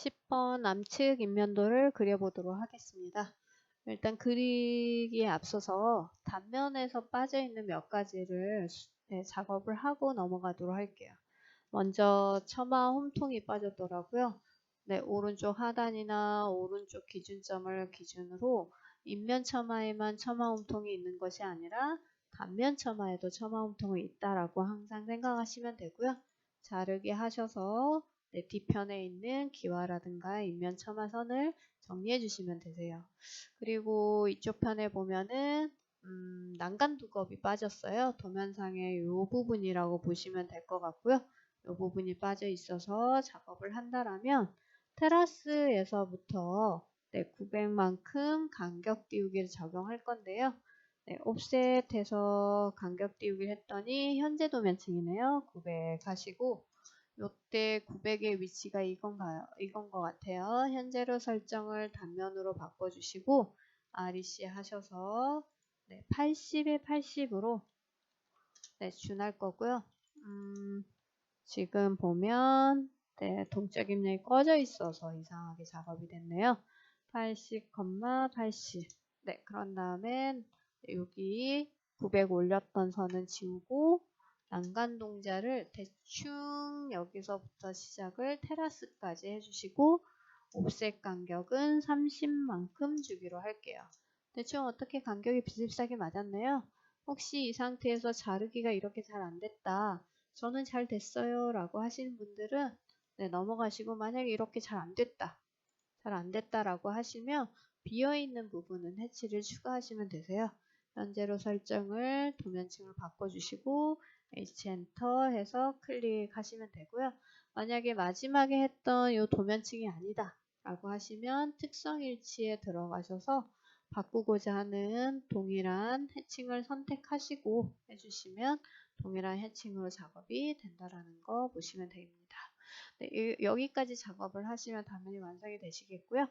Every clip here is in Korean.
10번 남측 인면도를 그려보도록 하겠습니다. 일단 그리기에 앞서서 단면에서 빠져있는 몇 가지를 작업을 하고 넘어가도록 할게요. 먼저 처마 홈통이 빠졌더라고요. 네, 오른쪽 하단이나 오른쪽 기준점을 기준으로 인면 처마에만 처마 홈통이 있는 것이 아니라 단면 처마에도 처마 홈통이 있다라고 항상 생각하시면 되고요. 자르기 하셔서 네, 뒤편에 있는 기와라든가 인면 처마선을 정리해 주시면 되세요. 그리고 이쪽 편에 보면은 난간 두껍이 빠졌어요. 도면상의 이 부분이라고 보시면 될 것 같고요. 이 부분이 빠져 있어서 작업을 한다라면 테라스에서부터 네, 900만큼 간격 띄우기를 적용할 건데요. 네, 옵셋해서 간격 띄우기를 했더니 현재 도면층이네요. 900 하시고 요때 900의 위치가 이건 것 같아요. 현재로 설정을 단면으로 바꿔주시고 REC 하셔서 네, 80에 80으로 네, 준할 거고요. 지금 보면 네, 동적 입력이 꺼져 있어서 이상하게 작업이 됐네요. 80, 80. 네, 그런 다음에 여기 900 올렸던 선은 지우고 난간 동자를 대충 여기서부터 시작을 테라스까지 해주시고 옵셋 간격은 30만큼 주기로 할게요. 대충 어떻게 간격이 비슷하게 맞았네요. 혹시 이 상태에서 자르기가 이렇게 잘 안됐다. 저는 잘 됐어요 라고 하시는 분들은 네, 넘어가시고 만약에 이렇게 잘 안됐다. 잘 안됐다라고 하시면 비어있는 부분은 해치를 추가하시면 되세요. 현재로 설정을 도면층을 바꿔주시고 H-엔터 해서 클릭하시면 되고요. 만약에 마지막에 했던 이 도면층이 아니다 라고 하시면 특성일치에 들어가셔서 바꾸고자 하는 동일한 해칭을 선택하시고 해주시면 동일한 해칭으로 작업이 된다라는 거 보시면 됩니다. 네, 여기까지 작업을 하시면 당연히 완성이 되시겠고요.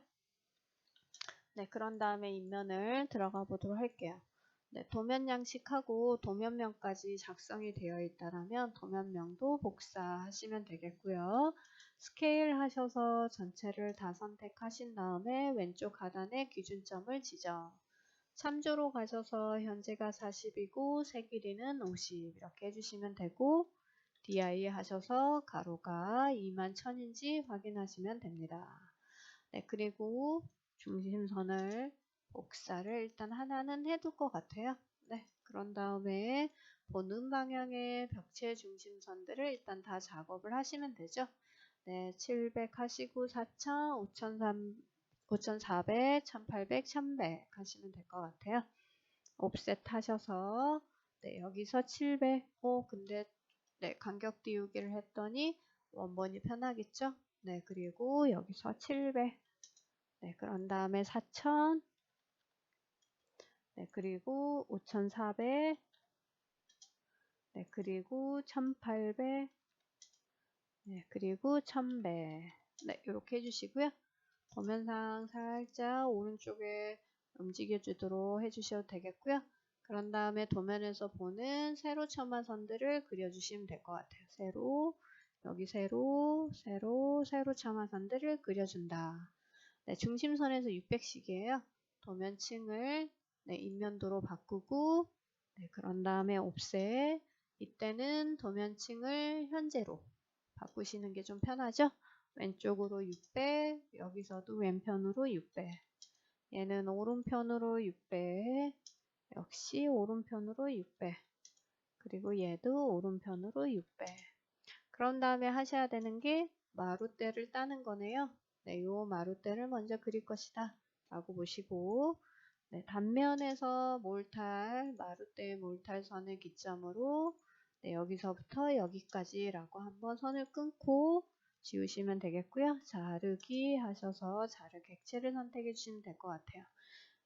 네, 그런 다음에 인면을 들어가 보도록 할게요. 네, 도면 양식하고 도면명까지 작성이 되어 있다면 도면명도 복사하시면 되겠고요. 스케일 하셔서 전체를 다 선택하신 다음에 왼쪽 하단에 기준점을 지정. 참조로 가셔서 현재가 40이고 새 길이는 50 이렇게 해주시면 되고 DI 하셔서 가로가 21,000인지 확인하시면 됩니다. 네, 그리고 중심선을 복사를 일단 하나는 해둘 것 같아요. 네, 그런 다음에 보는 방향의 벽체 중심선들을 일단 다 작업을 하시면 되죠. 네, 700 하시고 4000, 5400, 1800, 1100 하시면 될 것 같아요. 옵셋 하셔서 네, 여기서 700. 근데 네, 간격 띄우기를 했더니 원본이 편하겠죠? 네, 그리고 여기서 700. 네, 그런 다음에 4000. 네, 그리고 5400. 네, 그리고 1800. 네, 그리고 1100. 네, 이렇게 해주시고요. 도면상 살짝 오른쪽에 움직여주도록 해주셔도 되겠고요. 그런 다음에 도면에서 보는 세로 처마선들을 그려주시면 될 것 같아요. 세로, 여기 세로, 세로, 세로 처마선들을 그려준다. 네, 중심선에서 600씩이에요. 도면층을 네, 인면도로 바꾸고 네, 그런 다음에 옵셋. 이때는 도면층을 현재로 바꾸시는 게 좀 편하죠? 왼쪽으로 600, 여기서도 왼편으로 600. 얘는 오른편으로 600, 역시 오른편으로 600. 그리고 얘도 오른편으로 600. 그런 다음에 하셔야 되는 게 마루대를 따는 거네요. 네, 요 마루대를 먼저 그릴 것이다 라고 보시고 네, 단면에서 몰탈, 마루대의 몰탈선을 기점으로 네, 여기서부터 여기까지 라고 한번 선을 끊고 지우시면 되겠고요. 자르기 하셔서 자르 객체를 선택해 주시면 될 것 같아요.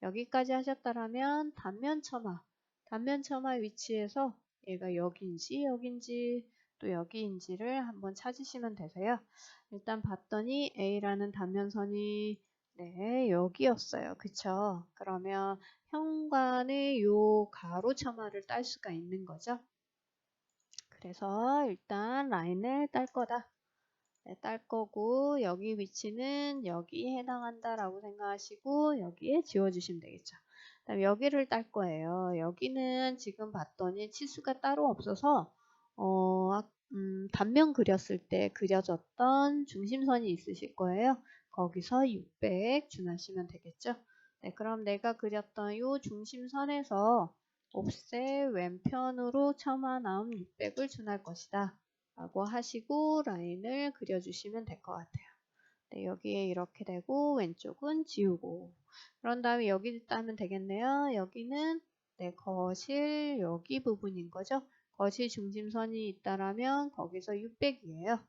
여기까지 하셨다면 단면 처마 위치에서 얘가 여기인지 또 여기인지를 한번 찾으시면 되세요. 일단 봤더니 A라는 단면선이 네, 여기였어요. 그쵸? 그러면 현관의 요 가로 처마를 딸 수가 있는 거죠. 그래서 일단 라인을 딸 거다. 네, 딸 거고 여기 위치는 여기에 해당한다라고 생각하시고 여기에 지워주시면 되겠죠. 그다음에 여기를 딸 거예요. 여기는 지금 봤더니 치수가 따로 없어서 단면 그렸을 때 그려졌던 중심선이 있으실 거예요. 거기서 600 준하시면 되겠죠. 네, 그럼 내가 그렸던 이 중심선에서 옵셋 왼편으로 처마 나옴 600을 준할 것이다. 라고 하시고 라인을 그려주시면 될 것 같아요. 네, 여기에 이렇게 되고 왼쪽은 지우고 그런 다음에 여기 따면 되겠네요. 여기는 네, 거실 여기 부분인 거죠. 거실 중심선이 있다라면 거기서 600이에요.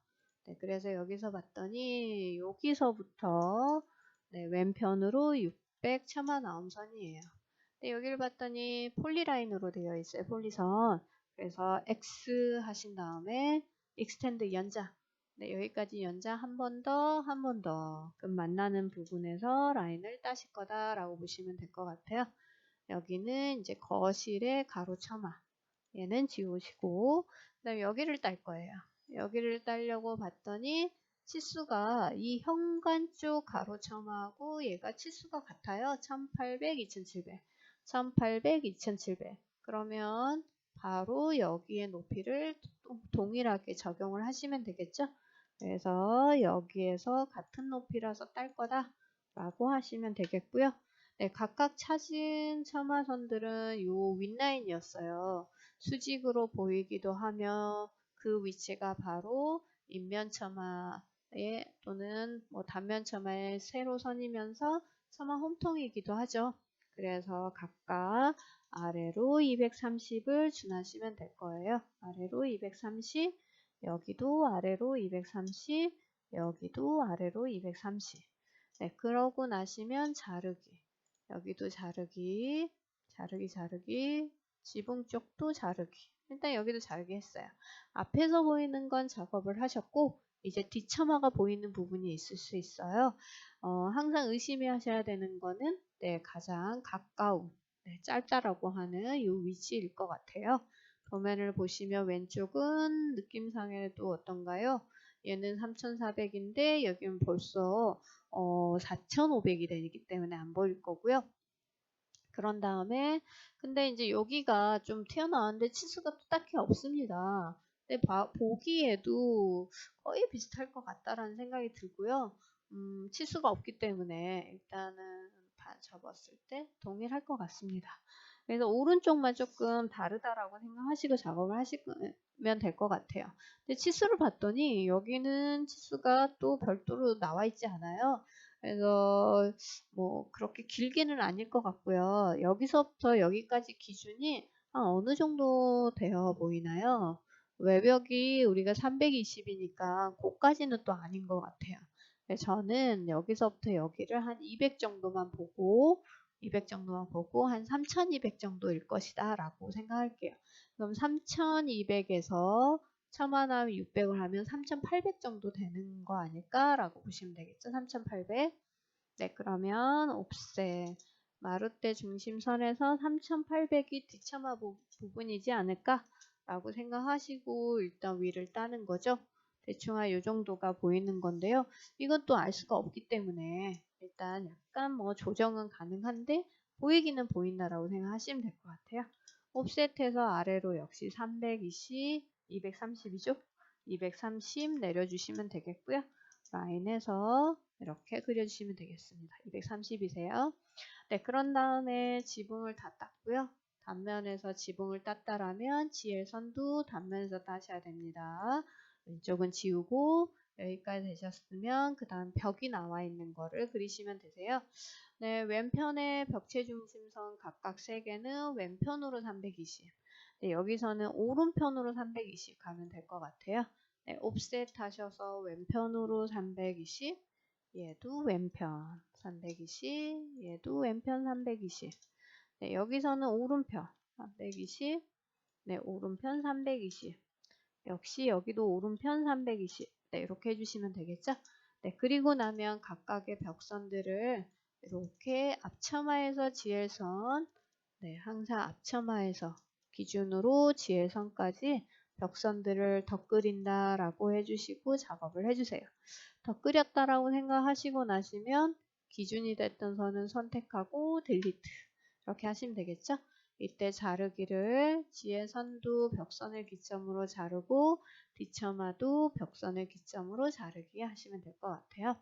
네, 그래서 여기서 봤더니 여기서부터 네, 왼편으로 600 처마 나옴 선이에요. 네, 여기를 봤더니 폴리라인으로 되어 있어요. 폴리선. 그래서 X 하신 다음에 익스텐드 연자. 네, 여기까지 연자 한 번 더, 한 번 더. 그럼 만나는 부분에서 라인을 따실 거다라고 보시면 될 것 같아요. 여기는 이제 거실의 가로 처마. 얘는 지우시고, 그다음에 여기를 딸 거예요. 여기를 따려고 봤더니 치수가 이 현관 쪽 가로 처마하고 얘가 치수가 같아요. 1800, 2700. 1800, 2700. 그러면 바로 여기에 높이를 동일하게 적용을 하시면 되겠죠? 그래서 여기에서 같은 높이라서 딸 거다 라고 하시면 되겠고요. 네, 각각 찾은 처마선들은 요 윗라인이었어요. 수직으로 보이기도 하며 그 위치가 바로 인면 처마의 또는 뭐 단면 처마의 세로선이면서 처마 홈통이기도 하죠. 그래서 각각 아래로 230을 준하시면 될 거예요. 아래로 230, 여기도 아래로 230, 여기도 아래로 230. 네, 그러고 나시면 자르기. 여기도 자르기, 자르기, 자르기, 지붕 쪽도 자르기. 일단 여기도 자르기 했어요. 앞에서 보이는 건 작업을 하셨고 이제 뒷처마가 보이는 부분이 있을 수 있어요. 항상 의심해 하셔야 되는 거는 네, 가장 가까운 네, 짧다라고 하는 이 위치일 것 같아요. 도면을 보시면 왼쪽은 느낌상에도 어떤가요? 얘는 3400인데 여기는 벌써 4500이 되기 때문에 안 보일 거고요. 그런 다음에 근데 이제 여기가 좀 튀어나왔는데 치수가 또 딱히 없습니다. 근데 보기에도 거의 비슷할 것 같다라는 생각이 들고요. 치수가 없기 때문에 일단은 접었을 때 동일할 것 같습니다. 그래서 오른쪽만 조금 다르다라고 생각하시고 작업을 하시면 될 것 같아요. 근데 치수를 봤더니 여기는 치수가 또 별도로 나와 있지 않아요. 그래서 뭐 그렇게 길게는 아닐 것 같고요. 여기서부터 여기까지 기준이 어느 정도 되어 보이나요? 외벽이 우리가 320이니까 그까지는 또 아닌 것 같아요. 저는 여기서부터 여기를 한 200 정도만 보고 200 정도만 보고 한 3200 정도일 것이다 라고 생각할게요. 그럼 3200에서 처만하면 600을 하면 3800 정도 되는 거 아닐까 라고 보시면 되겠죠. 3800. 네, 그러면 옵셋 마루대 중심선에서 3800이 뒷처마 부분이지 않을까 라고 생각하시고 일단 위를 따는 거죠. 대충 한 이 정도가 보이는 건데요. 이건 또 알 수가 없기 때문에 일단 약간 뭐 조정은 가능한데 보이기는 보인다라고 생각하시면 될 것 같아요. 옵셋에서 아래로 역시 320, 230이죠. 230 내려주시면 되겠고요. 라인에서 이렇게 그려주시면 되겠습니다. 230이세요. 네, 그런 다음에 지붕을 다 땄고요. 단면에서 지붕을 땄다라면 지혜선도 단면에서 따셔야 됩니다. 왼쪽은 지우고 여기까지 되셨으면 그 다음 벽이 나와 있는 거를 그리시면 되세요. 네, 왼편의 벽체 중심선 각각 3개는 왼편으로 320. 네, 여기서는 오른편으로 320 가면 될 것 같아요. 네, 옵셋 하셔서 왼편으로 320, 얘도 왼편 320, 얘도 왼편 320. 네, 여기서는 오른편 320, 네, 오른편 320. 역시 여기도 오른편 320. 네, 이렇게 해주시면 되겠죠? 네, 그리고 나면 각각의 벽선들을 이렇게 앞처마에서 지혜선, 네, 항상 앞처마에서 기준으로 지혜선까지 벽선들을 덧그린다 라고 해주시고 작업을 해주세요. 덧그렸다라고 생각하시고 나시면 기준이 됐던 선은 선택하고 딜리트 이렇게 하시면 되겠죠. 이때 자르기를 지의 선도 벽선을 기점으로 자르고 뒷처마도 벽선을 기점으로 자르기 하시면 될 것 같아요.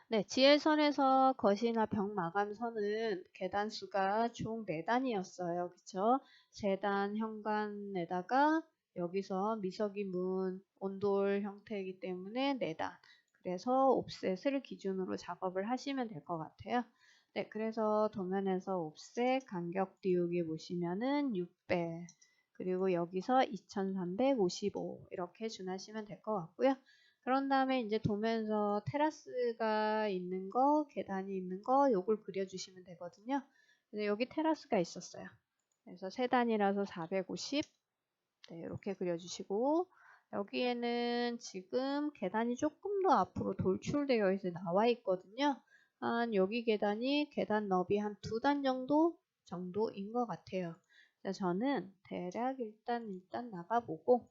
네, 지혜선에서 겉이나 벽 마감선은 계단 수가 총 4단이었어요. 그쵸? 3단 현관에다가 여기서 미석이 문, 온돌 형태이기 때문에 4단. 그래서 옵셋을 기준으로 작업을 하시면 될 것 같아요. 네, 그래서 도면에서 옵셋 간격 띄우기 보시면은 600. 그리고 여기서 2355 이렇게 준하시면 될 것 같고요. 그런 다음에 이제 도면에서 테라스가 있는 거, 계단이 있는 거 요걸 그려주시면 되거든요. 근데 여기 테라스가 있었어요. 그래서 3단이라서 450 네, 이렇게 그려주시고 여기에는 지금 계단이 조금 더 앞으로 돌출되어 있어 나와 있거든요. 한 여기 계단이 계단 너비 한 2단 정도인 것 같아요. 그래서 저는 대략 일단 나가보고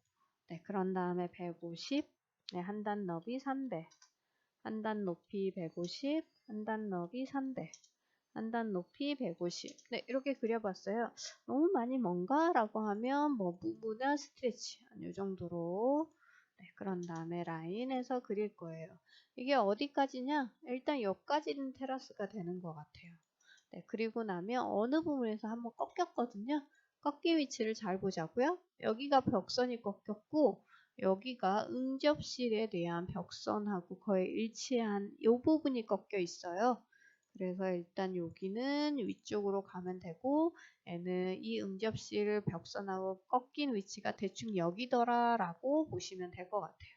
네, 그런 다음에 150 네, 한 단 너비 300 한 단 높이 150 한 단 너비 300 한 단 높이 150 네, 이렇게 그려봤어요. 너무 많이 뭔가? 라고 하면 뭐 무브나 스트레치 이 정도로 네, 그런 다음에 라인에서 그릴 거예요. 이게 어디까지냐? 일단 여기까지는 테라스가 되는 것 같아요. 네, 그리고 나면 어느 부분에서 한번 꺾였거든요. 꺾기 위치를 잘 보자고요. 여기가 벽선이 꺾였고 여기가 응접실에 대한 벽선하고 거의 일치한 이 부분이 꺾여 있어요. 그래서 일단 여기는 위쪽으로 가면 되고 얘는 이 응접실 벽선하고 꺾인 위치가 대충 여기더라 라고 보시면 될 것 같아요.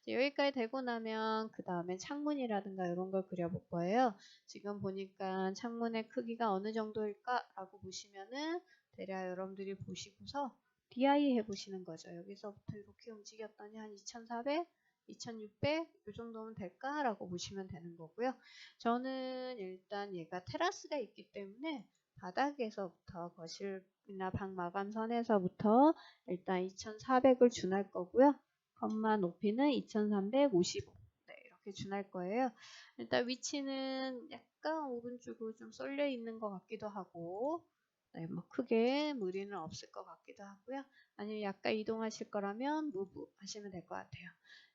여기까지 되고 나면 그 다음에 창문이라든가 이런 걸 그려볼 거예요. 지금 보니까 창문의 크기가 어느 정도일까 라고 보시면은 대략 여러분들이 보시고서 DI 해보시는 거죠. 여기서부터 이렇게 움직였더니 한 2400, 2600 이 정도면 될까? 라고 보시면 되는 거고요. 저는 일단 얘가 테라스가 있기 때문에 바닥에서부터 거실이나 방 마감선에서부터 일단 2400을 준할 거고요. 컴마 높이는 2355 네, 이렇게 준할 거예요. 일단 위치는 약간 오른쪽으로 좀 쏠려 있는 것 같기도 하고 네, 뭐 크게 무리는 없을 것 같기도 하고요. 아니면 약간 이동하실 거라면 무브 하시면 될 것 같아요.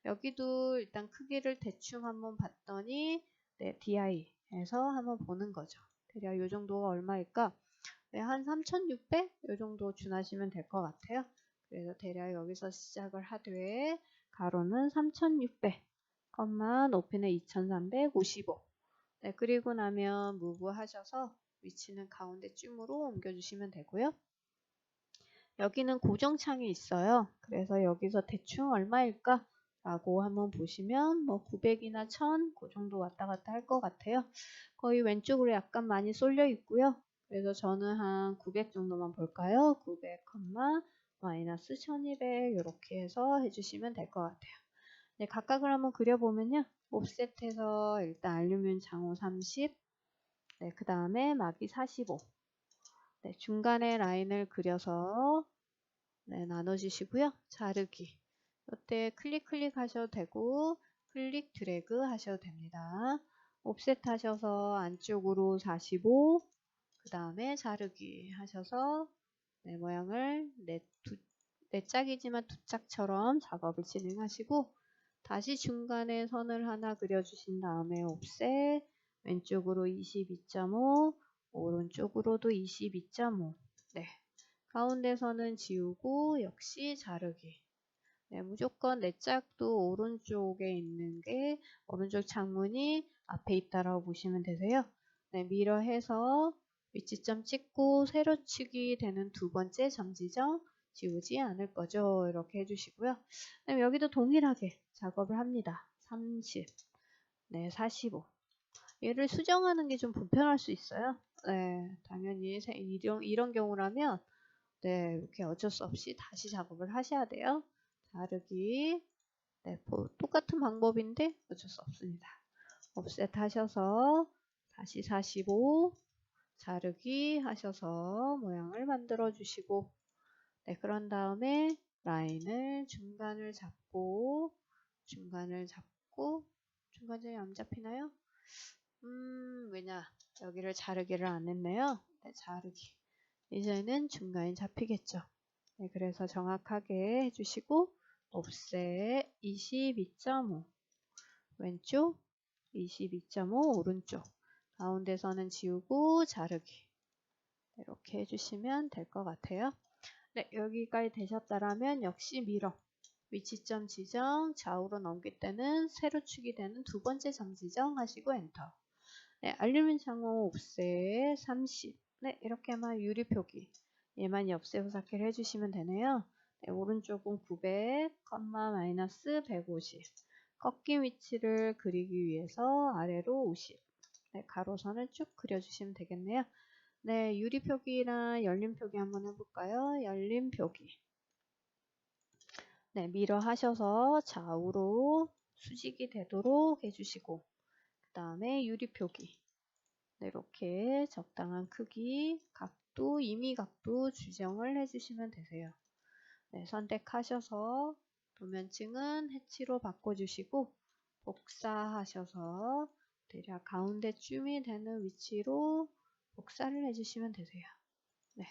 여기도 일단 크기를 대충 한번 봤더니 네, DI 해서 한번 보는 거죠. 대략 이 정도가 얼마일까? 네, 한 3600? 이 정도 준하시면 될 것 같아요. 그래서 대략 여기서 시작을 하되 가로는 3600, 높이는 2355. 네, 그리고 나면 무브 하셔서 위치는 가운데쯤으로 옮겨주시면 되고요. 여기는 고정창이 있어요. 그래서 여기서 대충 얼마일까? 라고 한번 보시면 뭐 900이나 1000 그 정도 왔다 갔다 할 것 같아요. 거의 왼쪽으로 약간 많이 쏠려 있고요. 그래서 저는 한 900 정도만 볼까요? 900, 마이너스 1200 이렇게 해서 해주시면 될 것 같아요. 네, 각각을 한번 그려보면요. 옵셋해서 일단 알루미늄 장호 30, 네, 그 다음에 막이 45, 네, 중간에 라인을 그려서 네, 나눠주시고요. 자르기. 이때 클릭 하셔도 되고 클릭 드래그 하셔도 됩니다. 옵셋 하셔서 안쪽으로 45, 그 다음에 자르기 하셔서 네, 모양을 네 짝이지만 두 짝처럼 작업을 진행하시고 다시 중간에 선을 하나 그려주신 다음에 옵셋 왼쪽으로 22.5 오른쪽으로도 22.5 네, 가운데 선은 지우고 역시 자르기 네, 무조건 네 짝도 오른쪽에 있는 게 오른쪽 창문이 앞에 있다라고 보시면 되세요. 네, 미러해서 위치점 찍고 세로치기 되는 두 번째 정지점 지우지 않을 거죠. 이렇게 해주시고요. 네, 여기도 동일하게 작업을 합니다. 30, 네, 45. 얘를 수정하는 게 좀 불편할 수 있어요. 네, 당연히 이런 경우라면 네, 이렇게 어쩔 수 없이 다시 작업을 하셔야 돼요. 자르기. 네, 똑같은 방법인데 어쩔 수 없습니다. 옵셋 하셔서 다시 45 자르기 하셔서 모양을 만들어 주시고 네, 그런 다음에 라인을 중간을 잡고 중간점이 안 잡히나요? 왜냐 여기를 자르기를 안 했네요. 네, 자르기. 이제는 중간이 잡히겠죠. 네, 그래서 정확하게 해주시고 offset 22.5 왼쪽 22.5 오른쪽 가운데서는 지우고 자르기 이렇게 해주시면 될 것 같아요. 네, 여기까지 되셨다라면 역시 미러 위치점 지정 좌우로 넘길 때는 세로축이 되는 두 번째 점 지정하시고 엔터. 네, 알루미늄 창호 옵셋 30. 네, 이렇게만 유리 표기. 얘만 엽세 후삭기를 해주시면 되네요. 네, 오른쪽은 900, 마이너스 150. 꺾인 위치를 그리기 위해서 아래로 50. 네, 가로선을 쭉 그려주시면 되겠네요. 네, 유리 표기랑 열림 표기 한번 해볼까요? 열림 표기. 네, 미러 하셔서 좌우로 수직이 되도록 해주시고, 그 다음에 유리 표기. 네, 이렇게 적당한 크기, 각도, 임의 각도 지정을 해주시면 되세요. 네, 선택하셔서 도면층은 해치로 바꿔주시고 복사하셔서 대략 가운데쯤이 되는 위치로 복사를 해주시면 되세요. 네,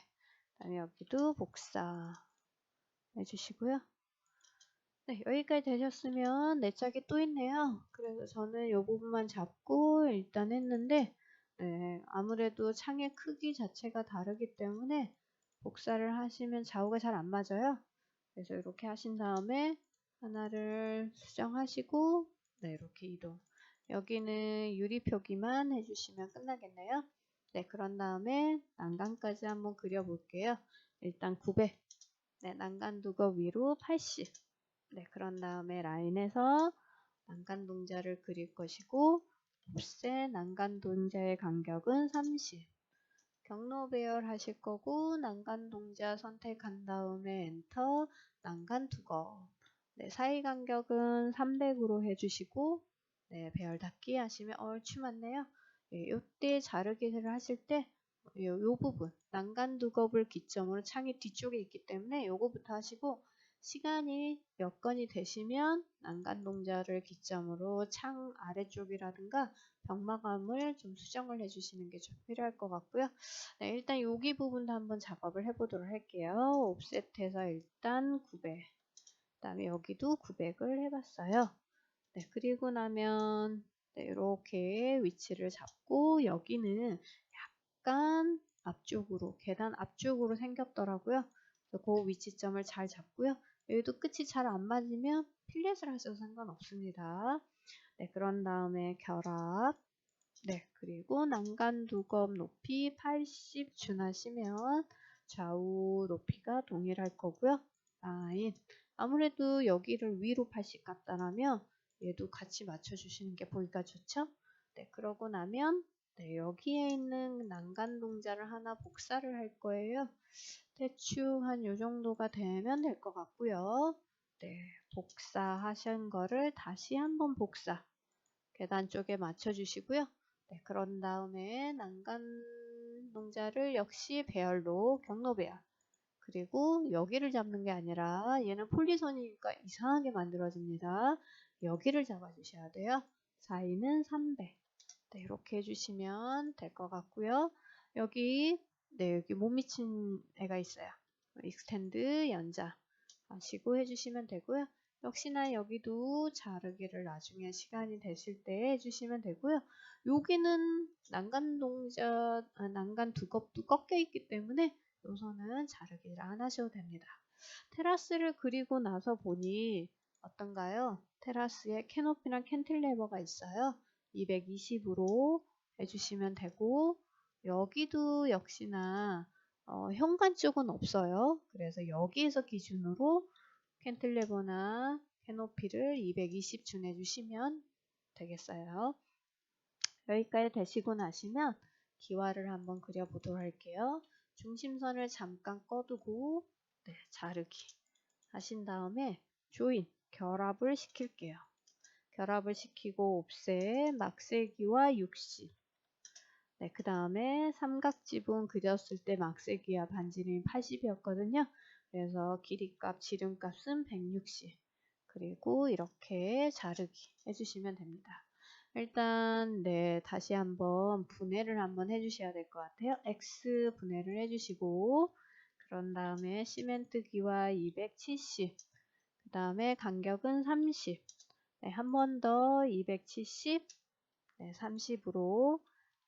그다음에 여기도 복사 해주시고요. 네, 여기까지 되셨으면 내 짝이 또 있네요. 그래서 저는 이 부분만 잡고 일단 했는데 네, 아무래도 창의 크기 자체가 다르기 때문에 복사를 하시면 좌우가 잘 안 맞아요. 그래서 이렇게 하신 다음에 하나를 수정하시고 네, 이렇게 이동. 여기는 유리 표기만 해주시면 끝나겠네요. 네, 그런 다음에 난간까지 한번 그려볼게요. 일단 900. 네, 난간 두거 위로 80. 네, 그런 다음에 라인에서 난간 동자를 그릴 것이고 옵셋 난간 동자의 간격은 30. 경로 배열 하실 거고 난간 동자 선택한 다음에 엔터 난간 두거. 네, 사이 간격은 300으로 해주시고 네, 배열 닫기 하시면 얼추 맞네요. 네, 이때 자르기를 하실 때 요 부분 난간 두겁을 기점으로 창이 뒤쪽에 있기 때문에 요거부터 하시고 시간이 몇 건이 되시면 난간 동자를 기점으로 창 아래쪽이라든가 벽마감을 좀 수정을 해주시는 게 좀 필요할 것 같고요. 네, 일단 여기 부분도 한번 작업을 해보도록 할게요. 옵셋해서 일단 900, 그 다음에 여기도 900을 해봤어요. 네, 그리고 나면 네, 이렇게 위치를 잡고 여기는 약간 앞쪽으로 계단 앞쪽으로 생겼더라고요. 그래서 그 위치점을 잘 잡고요. 여기도 끝이 잘 안 맞으면 필렛을 하셔도 상관없습니다. 네, 그런 다음에 결합. 네, 그리고 난간 두검 높이 80 준하시면 좌우 높이가 동일할 거고요. 라인. 아무래도 여기를 위로 80 갔다라면 얘도 같이 맞춰주시는 게 보기가 좋죠? 네, 그러고 나면 네, 여기에 있는 난간 동자를 하나 복사를 할 거예요. 대충 한 요 정도가 되면 될 것 같고요. 네, 복사하신 거를 다시 한번 복사. 계단 쪽에 맞춰주시고요. 네, 그런 다음에 난간 동자를 역시 배열로 경로 배열. 그리고 여기를 잡는 게 아니라 얘는 폴리선이니까 이상하게 만들어집니다. 여기를 잡아주셔야 돼요. 사이는 300. 네, 이렇게 해주시면 될 것 같고요. 여기 여기 못 미친 애가 있어요. 익스텐드 연자 하시고 해주시면 되고요. 역시나 여기도 자르기를 나중에 시간이 되실 때 해주시면 되고요. 여기는 난간 동자, 난간 두껍도 꺾여 있기 때문에 요선은 자르기를 안 하셔도 됩니다. 테라스를 그리고 나서 보니 어떤가요? 테라스에 캐노피랑 캔틸레버가 있어요. 220으로 해주시면 되고 여기도 역시나 현관 쪽은 없어요. 그래서 여기에서 기준으로 캔틸레버나 캐노피를 220 준해주시면 되겠어요. 여기까지 되시고 나시면 기와를 한번 그려보도록 할게요. 중심선을 잠깐 꺼두고 네, 자르기 하신 다음에 조인, 결합을 시킬게요. 결합을 시키고 옵셋, 막세기와 60. 네, 그 다음에 삼각지붕 그렸을 때 막세기와 반지름이 80이었거든요. 그래서 길이값, 지름값은 160. 그리고 이렇게 자르기 해주시면 됩니다. 일단 네, 다시 한번 분해를 한번 해주셔야 될 것 같아요. X 분해를 해주시고 그런 다음에 시멘트기와 270, 그 다음에 간격은 30, 네, 한 번 더 270, 네, 30으로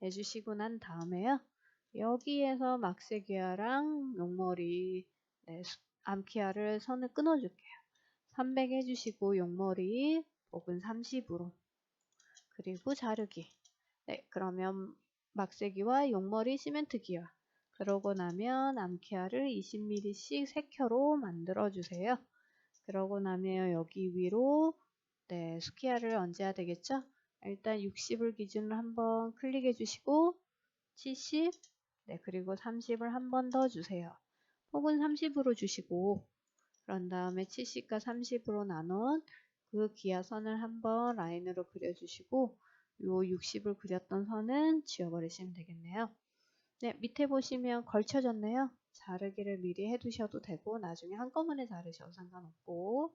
해주시고 난 다음에요. 여기에서 막세기아랑 용머리, 네, 암키아를 선을 끊어줄게요. 300 해주시고 용머리 혹은 30으로 그리고 자르기. 네, 그러면 막세기와 용머리 시멘트 기와 그러고 나면 암키아를 20mm씩 3켜로 만들어 주세요. 그러고 나면 여기 위로 네, 스키아를 얹어야 되겠죠? 일단 60을 기준으로 한번 클릭해 주시고 70, 네, 그리고 30을 한 번 더 주세요. 혹은 30으로 주시고 그런 다음에 70과 30으로 나눈 그 기아선을 한번 라인으로 그려주시고 요 60을 그렸던 선은 지워버리시면 되겠네요. 네, 밑에 보시면 걸쳐졌네요. 자르기를 미리 해두셔도 되고 나중에 한꺼번에 자르셔도 상관없고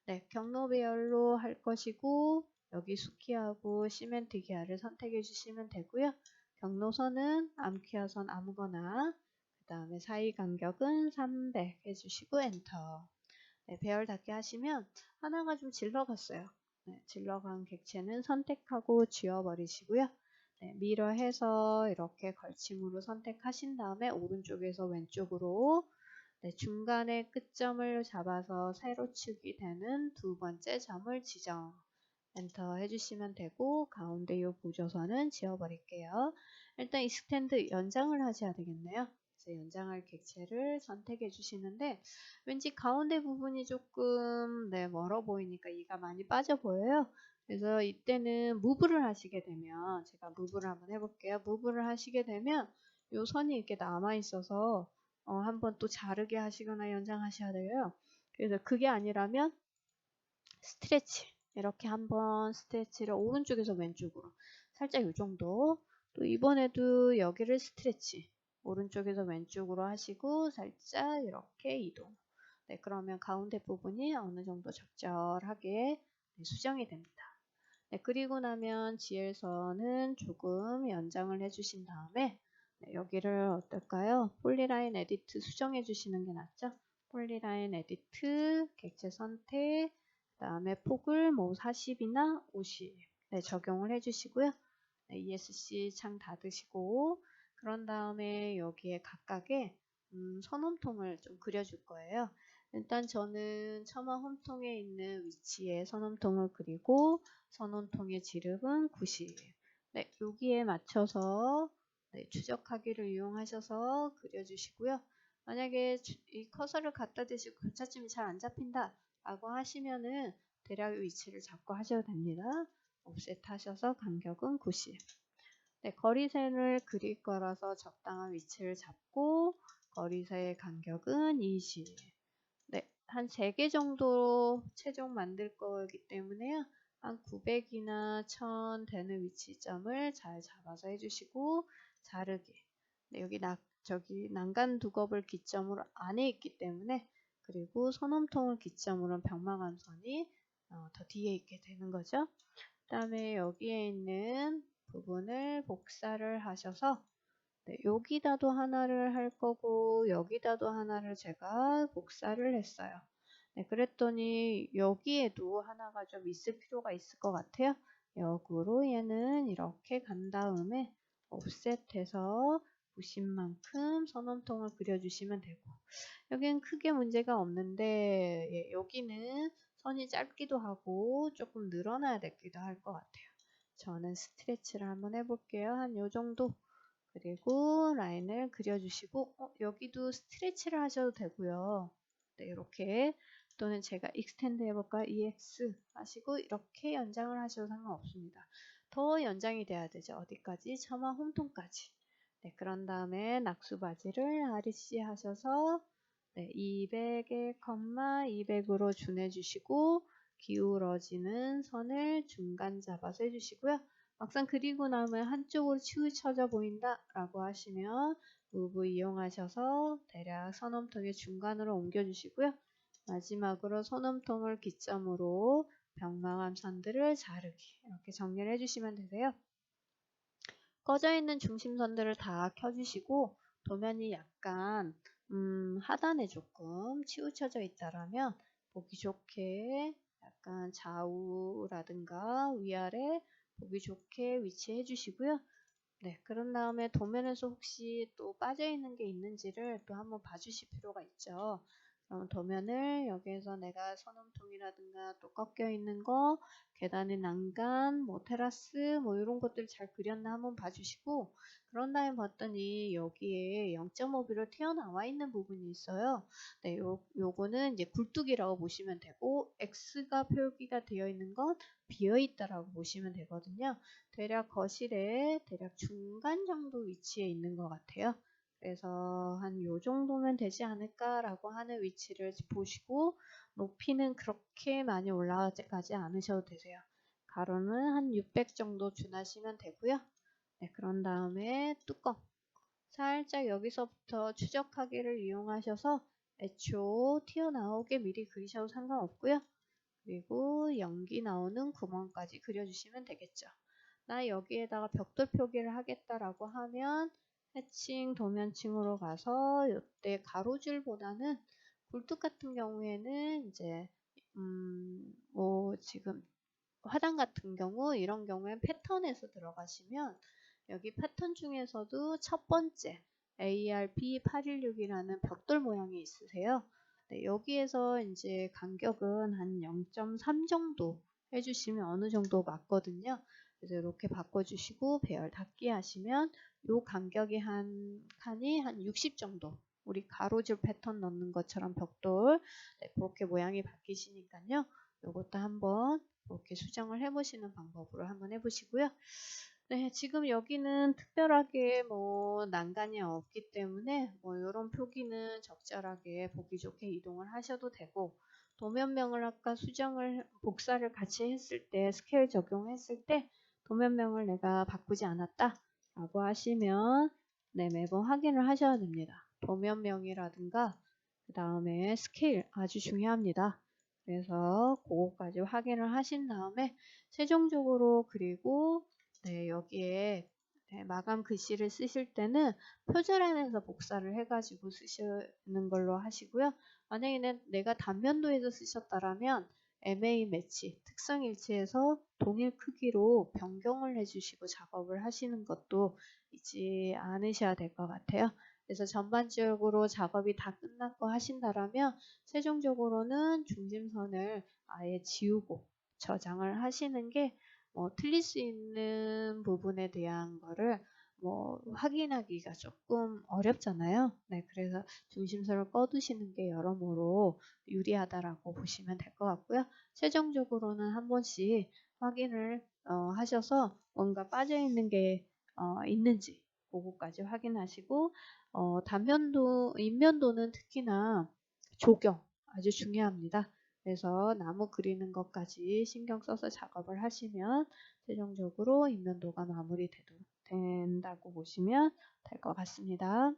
네, 경로 배열로 할 것이고 여기 수키하고 시멘트 기아를 선택해 주시면 되고요. 경로선은 암키아선 아무거나 그 다음에 사이 간격은 300 해주시고 엔터. 네, 배열 닫게 하시면 하나가 좀 질러갔어요. 네, 질러간 객체는 선택하고 지워버리시고요. 네, 미러해서 이렇게 걸침으로 선택하신 다음에 오른쪽에서 왼쪽으로 네, 중간에 끝점을 잡아서 세로축이 되는 두 번째 점을 지정. 엔터 해주시면 되고 가운데 이 보조선은 지워버릴게요. 일단 이 스탠드 연장을 하셔야 되겠네요. 그래서 연장할 객체를 선택해 주시는데 왠지 가운데 부분이 조금 네, 멀어 보이니까 이가 많이 빠져 보여요. 그래서 이때는 무브를 하시게 되면 제가 무브를 한번 해볼게요. 무브를 하시게 되면 이 선이 이렇게 남아 있어서 한번 또 자르게 하시거나 연장하셔야 돼요. 그래서 그게 아니라면 스트레치 이렇게 한번 스트레치를 오른쪽에서 왼쪽으로 살짝 이 정도 또 이번에도 여기를 스트레치 오른쪽에서 왼쪽으로 하시고 살짝 이렇게 이동 네, 그러면 가운데 부분이 어느 정도 적절하게 네, 수정이 됩니다. 네, 그리고 나면 지엘선은 조금 연장을 해주신 다음에 네, 여기를 어떨까요? 폴리라인 에디트 수정해 주시는 게 낫죠? 폴리라인 에디트, 객체 선택, 그 다음에 폭을 뭐 40이나 50 네, 적용을 해주시고요. 네, ESC 창 닫으시고 그런 다음에 여기에 각각의 선홈통을 좀 그려줄 거예요. 일단 저는 처마 홈통에 있는 위치에 선홈통을 그리고 선홈통의 지름은 90. 네, 여기에 맞춰서 네, 추적하기를 이용하셔서 그려주시고요. 만약에 이 커서를 갖다 대시고 교차점이 잘 안 잡힌다 라고 하시면은 대략 위치를 잡고 하셔도 됩니다. 옵셋 하셔서 간격은 90. 네, 거리선을 그릴 거라서 적당한 위치를 잡고 거리선의 간격은 20. 네, 한 3개 정도 최종 만들 거기 때문에요. 한 900이나 1000 되는 위치점을 잘 잡아서 해주시고 자르기. 네, 여기 저기 난간 두껍을 기점으로 안에 있기 때문에 그리고 선홈통을 기점으로 병마감선이 더 뒤에 있게 되는 거죠. 그 다음에 여기에 있는 부분을 복사를 하셔서 네, 여기다도 하나를 할 거고 여기다도 하나를 제가 복사를 했어요. 네, 그랬더니 여기에도 하나가 좀 있을 필요가 있을 것 같아요. 역으로 얘는 이렇게 간 다음에 옵셋해서 보신 만큼 선홈통을 그려주시면 되고 여기는 크게 문제가 없는데 예, 여기는 선이 짧기도 하고 조금 늘어나야 되기도 할 것 같아요. 저는 스트레치를 한번 해볼게요. 한 요 정도. 그리고 라인을 그려주시고 여기도 스트레치를 하셔도 되고요. 네, 이렇게 또는 제가 익스텐드 해볼까요? EX 하시고 이렇게 연장을 하셔도 상관없습니다. 더 연장이 돼야 되죠. 어디까지? 처마 홈통까지. 네, 그런 다음에 낙수바지를 RC 하셔서 네, 200에 200으로 준해주시고 기울어지는 선을 중간 잡아서 해주시고요. 막상 그리고 나면 한쪽으로 치우쳐져 보인다 라고 하시면 무브 이용하셔서 대략 선음통의 중간으로 옮겨주시고요. 마지막으로 선음통을 기점으로 병망함 선들을 자르기 이렇게 정리를 해주시면 되세요. 꺼져 있는 중심선들을 다 켜주시고 도면이 약간 하단에 조금 치우쳐져 있다라면 보기 좋게 약간 좌우라든가 위아래 보기 좋게 위치해 주시고요. 네, 그런 다음에 도면에서 혹시 또 빠져 있는 게 있는지를 또 한번 봐주실 필요가 있죠. 그럼 도면을 여기에서 내가 선음통이라든가 또 꺾여 있는 거, 계단의 난간, 뭐 테라스, 뭐 이런 것들 잘 그렸나 한번 봐주시고, 그런 다음에 봤더니 여기에 0.5mm 튀어나와 있는 부분이 있어요. 네, 요거는 이제 굴뚝이라고 보시면 되고, X가 표기가 되어 있는 건 비어 있다라고 보시면 되거든요. 대략 거실에 대략 중간 정도 위치에 있는 것 같아요. 그래서 한 요 정도면 되지 않을까라고 하는 위치를 보시고 높이는 그렇게 많이 올라가지 않으셔도 되세요. 가로는 한 600 정도 준하시면 되고요. 네, 그런 다음에 뚜껑 살짝 여기서부터 추적하기를 이용하셔서 애초 튀어나오게 미리 그리셔도 상관없고요. 그리고 연기 나오는 구멍까지 그려주시면 되겠죠. 나 여기에다가 벽돌 표기를 하겠다라고 하면 해칭 도면층으로 가서 이때 가로줄보다는 굴뚝 같은 경우에는 이제 뭐 지금 화단 같은 경우 이런 경우엔 패턴에서 들어가시면 여기 패턴 중에서도 첫 번째 ARB816이라는 벽돌 모양이 있으세요. 네, 여기에서 이제 간격은 한 0.3 정도 해주시면 어느 정도 맞거든요. 그래서 이렇게 바꿔주시고 배열 닫기 하시면 요 간격이 한 칸이 한 60 정도. 우리 가로줄 패턴 넣는 것처럼 벽돌 네, 그렇게 모양이 바뀌시니까요. 요것도 한번 이렇게 수정을 해보시는 방법으로 한번 해보시고요. 네, 지금 여기는 특별하게 뭐 난간이 없기 때문에 뭐 이런 표기는 적절하게 보기 좋게 이동을 하셔도 되고 도면명을 아까 수정을 복사를 같이 했을 때 스케일 적용했을 때 도면명을 내가 바꾸지 않았다 라고 하시면 네, 매번 확인을 하셔야 됩니다. 도면명이라든가 그 다음에 스케일 아주 중요합니다. 그래서 그거까지 확인을 하신 다음에 최종적으로 그리고 네, 여기에 네, 마감 글씨를 쓰실 때는 표절안에서 복사를 해가지고 쓰시는 걸로 하시고요. 만약에 내가 단면도에서 쓰셨다라면 MA 매치, 특성 일치해서 동일 크기로 변경을 해주시고 작업을 하시는 것도 잊지 않으셔야 될 것 같아요. 그래서 전반적으로 작업이 다 끝났고 하신다라면 최종적으로는 중심선을 아예 지우고 저장을 하시는 게 틀릴 수 있는 부분에 대한 거를 확인하기가 조금 어렵잖아요. 네, 그래서 중심선을 꺼두시는 게 여러모로 유리하다라고 보시면 될 것 같고요. 최종적으로는 한 번씩 확인을 하셔서 뭔가 빠져 있는 게 있는지 그거까지 확인하시고 단면도, 인면도는 특히나 조경 아주 중요합니다. 그래서 나무 그리는 것까지 신경 써서 작업을 하시면 최종적으로 인면도가 마무리된다고 보시면 될 것 같습니다.